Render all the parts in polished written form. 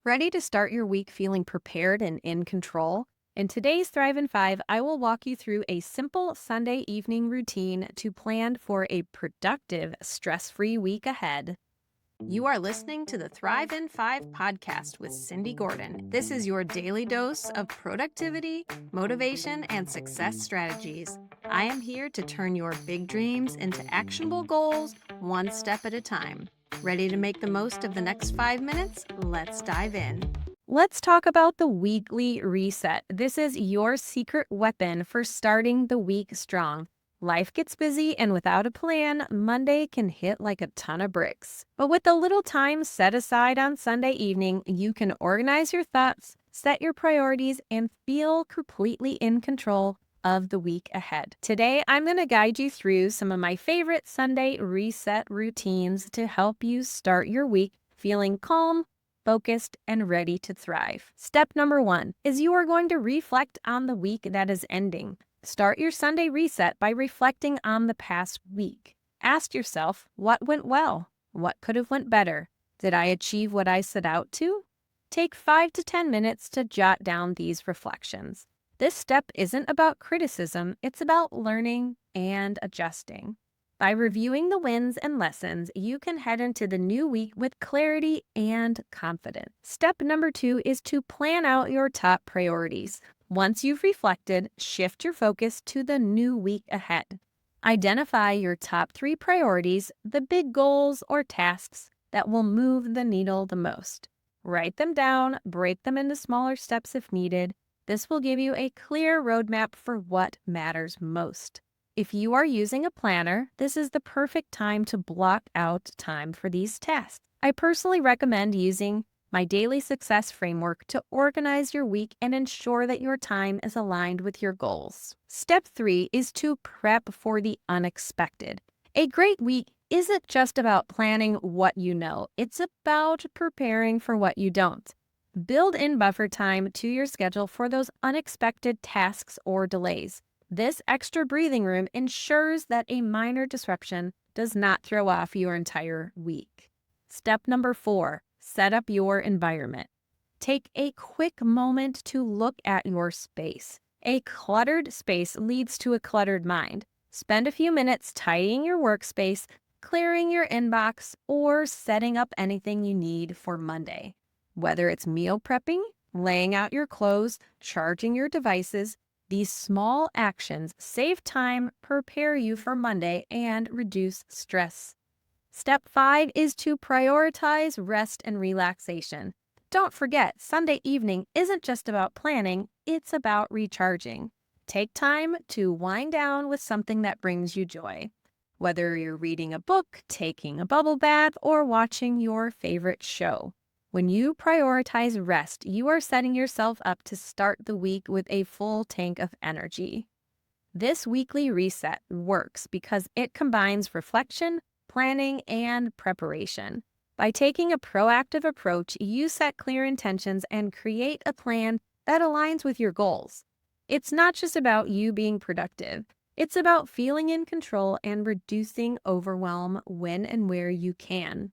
Ready to start your week feeling prepared and in control? In today's Thrive in 5, I will walk you through a simple Sunday evening routine to plan for a productive, stress-free week ahead. You are listening to the Thrive in 5 podcast with Cindy Gordon. This is your daily dose of productivity, motivation, and success strategies. I am here to turn your big dreams into actionable goals, one step at a time. Ready to make the most of the next 5 minutes? Let's dive in. Let's talk about the weekly reset. This is your secret weapon for starting the week strong. Life gets busy, and without a plan, Monday can hit like a ton of bricks. But with a little time set aside on Sunday evening, you can organize your thoughts, set your priorities, and feel completely in control of the week ahead. Today, I'm going to guide you through some of my favorite Sunday reset routines to help you start your week feeling calm, focused, and ready to thrive. Step number 1 is you are going to reflect on the week that is ending. Start your Sunday reset by reflecting on the past week. Ask yourself, what went well? What could have went better? Did I achieve what I set out to? Take 5 to 10 minutes to jot down these reflections. This step isn't about criticism, it's about learning and adjusting. By reviewing the wins and lessons, you can head into the new week with clarity and confidence. Step number 2 is to plan out your top priorities. Once you've reflected, shift your focus to the new week ahead. Identify your top 3 priorities, the big goals or tasks that will move the needle the most. Write them down, break them into smaller steps if needed. This will give you a clear roadmap for what matters most. If you are using a planner, this is the perfect time to block out time for these tasks. I personally recommend using my daily success framework to organize your week and ensure that your time is aligned with your goals. Step 3 is to prep for the unexpected. A great week isn't just about planning what you know, it's about preparing for what you don't. Build in buffer time to your schedule for those unexpected tasks or delays. This extra breathing room ensures that a minor disruption does not throw off your entire week. Step number 4, set up your environment. Take a quick moment to look at your space. A cluttered space leads to a cluttered mind. Spend a few minutes tidying your workspace, clearing your inbox, or setting up anything you need for Monday. Whether it's meal prepping, laying out your clothes, charging your devices, these small actions save time, prepare you for Monday, and reduce stress. Step 5 is to prioritize rest and relaxation. Don't forget, Sunday evening isn't just about planning, it's about recharging. Take time to wind down with something that brings you joy. Whether you're reading a book, taking a bubble bath, or watching your favorite show. When you prioritize rest, you are setting yourself up to start the week with a full tank of energy. This weekly reset works because it combines reflection, planning, and preparation. By taking a proactive approach, you set clear intentions and create a plan that aligns with your goals. It's not just about you being productive. It's about feeling in control and reducing overwhelm when and where you can.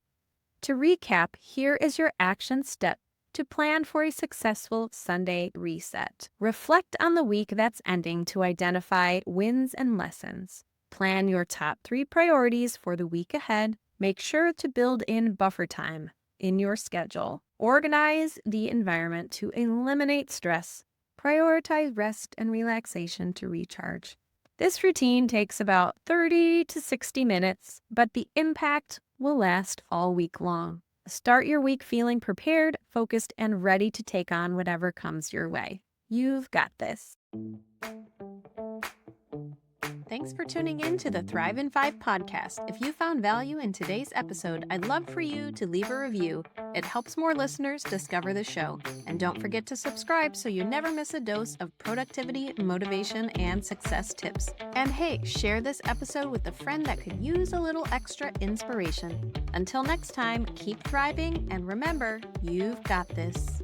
To recap, here is your action step to plan for a successful Sunday reset. Reflect on the week that's ending to identify wins and lessons. Plan your top 3 priorities for the week ahead. Make sure to build in buffer time in your schedule. Organize the environment to eliminate stress. Prioritize rest and relaxation to recharge. This routine takes about 30 to 60 minutes, but the impact will last all week long. Start your week feeling prepared, focused, and ready to take on whatever comes your way. You've got this. Thanks for tuning in to the Thrive in 5 podcast. If you found value in today's episode, I'd love for you to leave a review. It helps more listeners discover the show. And don't forget to subscribe so you never miss a dose of productivity, motivation, and success tips. And hey, share this episode with a friend that could use a little extra inspiration. Until next time, keep thriving, and remember, you've got this.